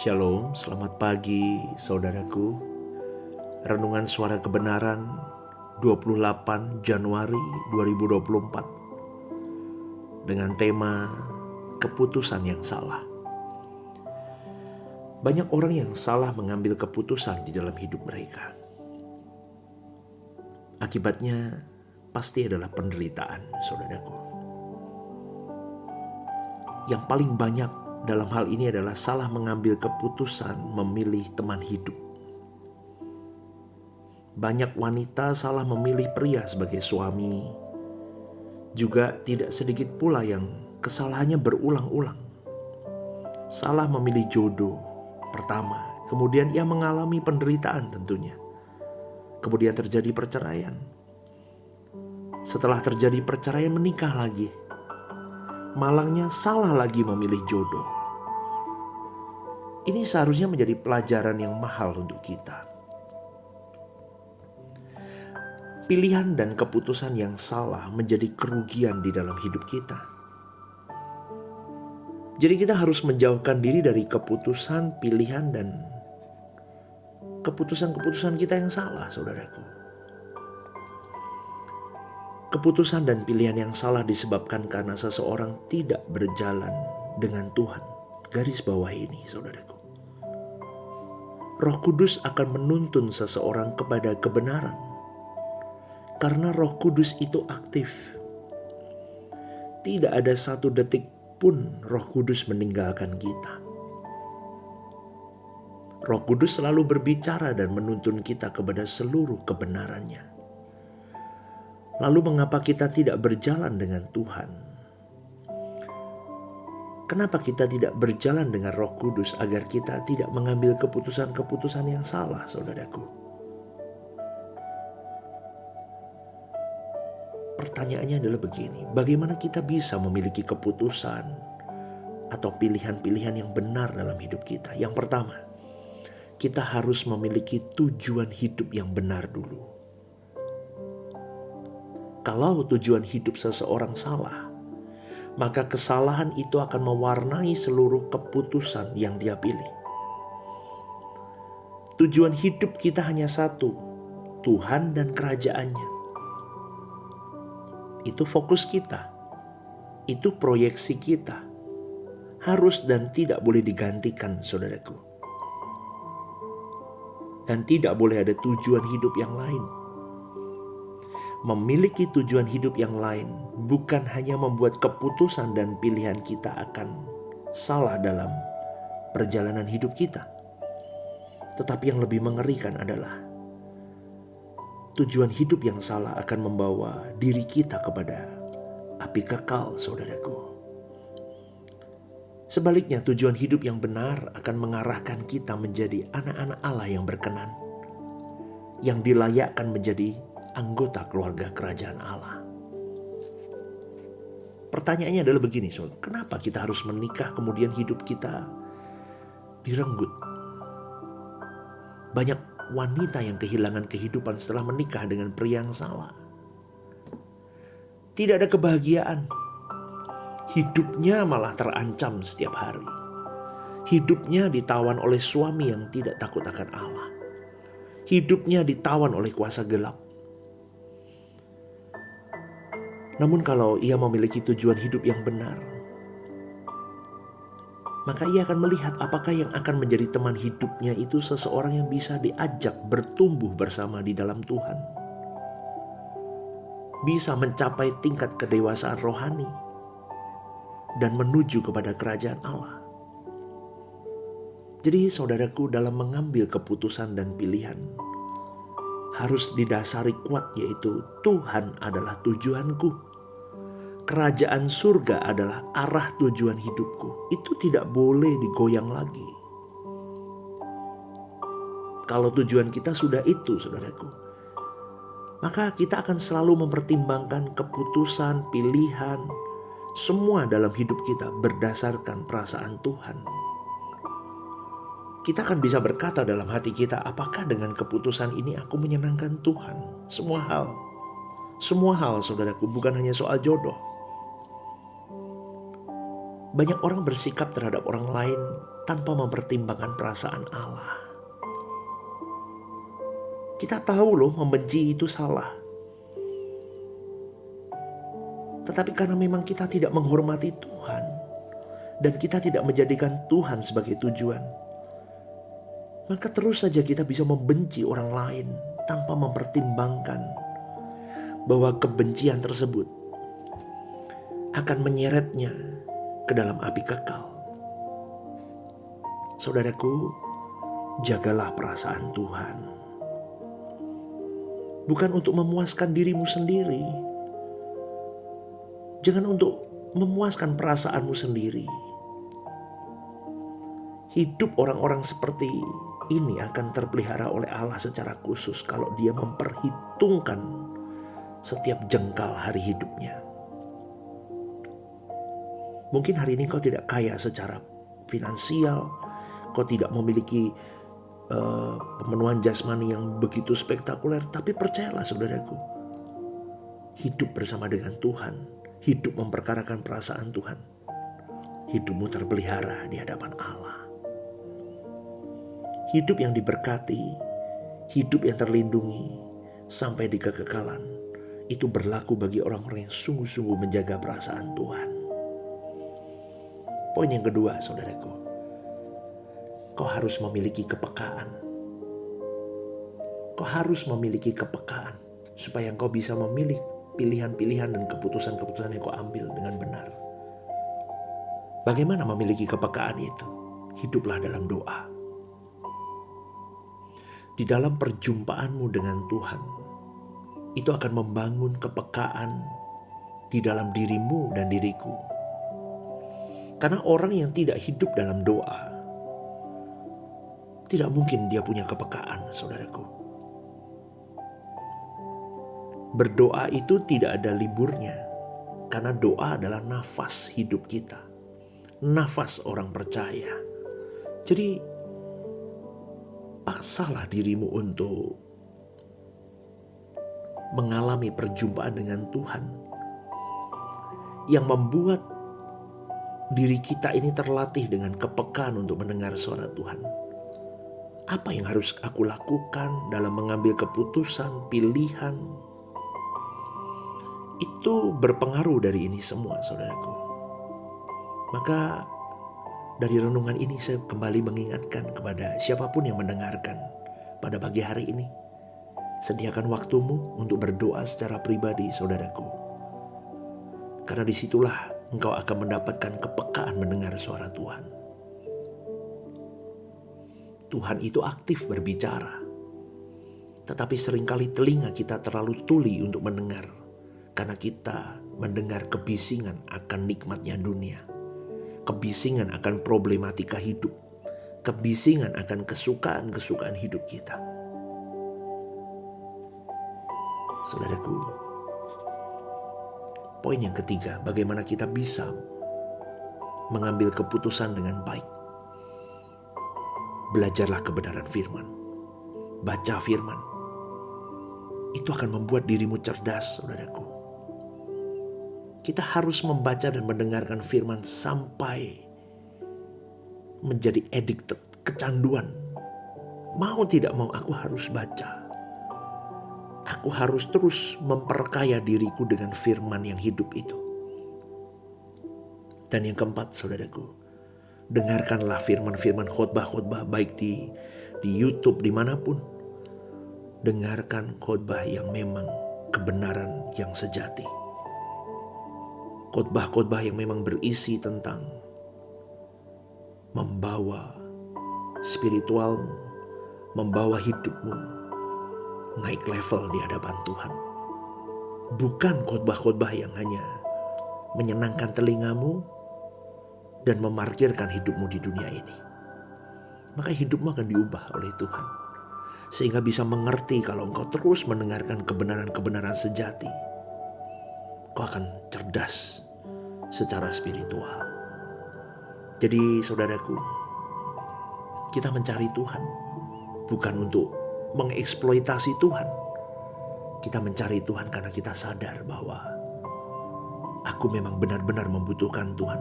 Shalom, selamat pagi saudaraku. Renungan Suara Kebenaran 28 Januari 2024 dengan tema keputusan yang salah. Banyak orang yang salah mengambil keputusan di dalam hidup mereka. Akibatnya pasti adalah penderitaan, saudaraku. Yang paling banyak dalam hal ini adalah salah mengambil keputusan memilih teman hidup. Banyak wanita salah memilih pria sebagai suami. Juga tidak sedikit pula yang kesalahannya berulang-ulang. Salah memilih jodoh pertama, kemudian ia mengalami penderitaan tentunya. Kemudian terjadi perceraian. Setelah terjadi perceraian menikah lagi. Malangnya salah lagi memilih jodoh. Ini seharusnya menjadi pelajaran yang mahal untuk kita. Pilihan dan keputusan yang salah menjadi kerugian di dalam hidup kita. Jadi kita harus menjauhkan diri dari keputusan, pilihan, dan keputusan-keputusan kita yang salah, saudaraku. Keputusan dan pilihan yang salah disebabkan karena seseorang tidak berjalan dengan Tuhan. Garis bawah ini, saudaraku. Roh Kudus akan menuntun seseorang kepada kebenaran. Karena Roh Kudus itu aktif. Tidak ada satu detik pun Roh Kudus meninggalkan kita. Roh Kudus selalu berbicara dan menuntun kita kepada seluruh kebenarannya. Lalu mengapa kita tidak berjalan dengan Tuhan? Kenapa kita tidak berjalan dengan Roh Kudus agar kita tidak mengambil keputusan-keputusan yang salah, saudaraku? Pertanyaannya adalah begini, bagaimana kita bisa memiliki keputusan atau pilihan-pilihan yang benar dalam hidup kita? Yang pertama, kita harus memiliki tujuan hidup yang benar dulu. Kalau tujuan hidup seseorang salah, maka kesalahan itu akan mewarnai seluruh keputusan yang dia pilih. Tujuan hidup kita hanya satu, Tuhan dan kerajaannya. Itu fokus kita, itu proyeksi kita. Harus dan tidak boleh digantikan, saudaraku. Dan tidak boleh ada tujuan hidup yang lain. Memiliki tujuan hidup yang lain bukan hanya membuat keputusan dan pilihan kita akan salah dalam perjalanan hidup kita. Tetapi yang lebih mengerikan adalah tujuan hidup yang salah akan membawa diri kita kepada api kekal, saudaraku. Sebaliknya, tujuan hidup yang benar akan mengarahkan kita menjadi anak-anak Allah yang berkenan, yang dilayakkan menjadi anggota keluarga kerajaan Allah. Pertanyaannya adalah begini, saudara, kenapa kita harus menikah kemudian hidup kita direnggut? Banyak wanita yang kehilangan kehidupan setelah menikah dengan pria yang salah. Tidak ada kebahagiaan. Hidupnya malah terancam setiap hari. Hidupnya ditawan oleh suami yang tidak takut akan Allah. Hidupnya ditawan oleh kuasa gelap. Namun kalau ia memiliki tujuan hidup yang benar, maka ia akan melihat apakah yang akan menjadi teman hidupnya itu seseorang yang bisa diajak bertumbuh bersama di dalam Tuhan. Bisa mencapai tingkat kedewasaan rohani dan menuju kepada kerajaan Allah. Jadi saudaraku, dalam mengambil keputusan dan pilihan harus didasari kuat, yaitu Tuhan adalah tujuanku. Kerajaan surga adalah arah tujuan hidupku. Itu tidak boleh digoyang lagi. Kalau tujuan kita sudah itu, saudaraku, maka kita akan selalu mempertimbangkan keputusan, pilihan, semua dalam hidup kita berdasarkan perasaan Tuhan. Kita akan bisa berkata dalam hati kita, apakah dengan keputusan ini aku menyenangkan Tuhan? Semua hal, saudaraku, bukan hanya soal jodoh. Banyak orang bersikap terhadap orang lain tanpa mempertimbangkan perasaan Allah. Kita tahu loh membenci itu salah. Tetapi karena memang kita tidak menghormati Tuhan dan kita tidak menjadikan Tuhan sebagai tujuan, maka terus saja kita bisa membenci orang lain tanpa mempertimbangkan bahwa kebencian tersebut akan menyeretnya ke dalam api kekal. Saudaraku, jagalah perasaan Tuhan. Bukan untuk memuaskan dirimu sendiri. Jangan untuk memuaskan perasaanmu sendiri. Hidup orang-orang seperti ini akan terpelihara oleh Allah secara khusus kalau dia memperhitungkan setiap jengkal hari hidupnya. Mungkin hari ini kau tidak kaya secara finansial, kau tidak memiliki pemenuhan jasmani yang begitu spektakuler, tapi percayalah saudaraku, hidup bersama dengan Tuhan, hidup memperkarakan perasaan Tuhan, hidupmu terpelihara di hadapan Allah. Hidup yang diberkati, hidup yang terlindungi sampai di kekekalan, itu berlaku bagi orang-orang yang sungguh-sungguh menjaga perasaan Tuhan. Poin yang kedua, saudaraku, kau harus memiliki kepekaan. Kau harus memiliki kepekaan supaya engkau bisa memilih pilihan-pilihan dan keputusan-keputusan yang kau ambil dengan benar. Bagaimana memiliki kepekaan itu? Hiduplah dalam doa. Di dalam perjumpaanmu dengan Tuhan, itu akan membangun kepekaan di dalam dirimu dan diriku. Karena orang yang tidak hidup dalam doa, tidak mungkin dia punya kepekaan, saudaraku. Berdoa itu tidak ada liburnya, karena doa adalah nafas hidup kita, nafas orang percaya. Jadi paksalah dirimu untuk mengalami perjumpaan dengan Tuhan yang membuat diri kita ini terlatih dengan kepekaan untuk mendengar suara Tuhan. Apa yang harus aku lakukan dalam mengambil keputusan, pilihan, itu berpengaruh dari ini semua, saudaraku. Maka dari renungan ini saya kembali mengingatkan kepada siapapun yang mendengarkan pada pagi hari ini, sediakan waktumu untuk berdoa secara pribadi, saudaraku. Karena disitulah engkau akan mendapatkan kepekaan mendengar suara Tuhan. Tuhan itu aktif berbicara, tetapi seringkali telinga kita terlalu tuli untuk mendengar, karena kita mendengar kebisingan akan nikmatnya dunia, kebisingan akan problematika hidup, kebisingan akan kesukaan-kesukaan hidup kita. Saudaraku, poin yang ketiga, bagaimana kita bisa mengambil keputusan dengan baik. Belajarlah kebenaran firman. Baca firman. Itu akan membuat dirimu cerdas, saudaraku. Kita harus membaca dan mendengarkan firman sampai menjadi addicted, kecanduan. Mau tidak mau aku harus baca. Aku harus terus memperkaya diriku dengan firman yang hidup itu. Dan yang keempat, saudaraku, dengarkanlah firman-firman khotbah-khotbah baik di YouTube dimanapun. Dengarkan khotbah yang memang kebenaran yang sejati. Khotbah-khotbah yang memang berisi tentang membawa spiritualmu, membawa hidupmu naik level di hadapan Tuhan. Bukan khotbah-khotbah yang hanya menyenangkan telingamu dan memarkirkan hidupmu di dunia ini. Maka hidupmu akan diubah oleh Tuhan, sehingga bisa mengerti kalau engkau terus mendengarkan kebenaran-kebenaran sejati, kau akan cerdas secara spiritual. Jadi saudaraku, kita mencari Tuhan bukan untuk mengeksploitasi Tuhan. Kita mencari Tuhan karena kita sadar bahwa aku memang benar-benar membutuhkan Tuhan.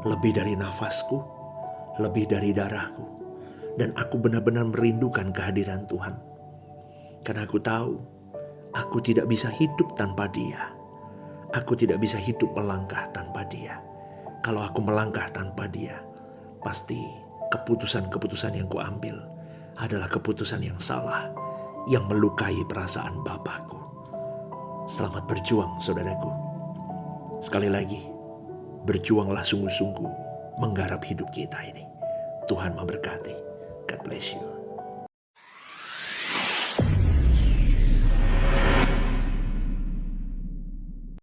Lebih dari nafasku, lebih dari darahku. Dan aku benar-benar merindukan kehadiran Tuhan. Karena aku tahu, aku tidak bisa hidup tanpa Dia. Aku tidak bisa hidup melangkah tanpa Dia. Kalau aku melangkah tanpa Dia, pasti keputusan-keputusan yang kuambil adalah keputusan yang salah, yang melukai perasaan Bapakku. Selamat berjuang, saudaraku. Sekali lagi, berjuanglah sungguh-sungguh menggarap hidup kita ini. Tuhan memberkati. God bless you.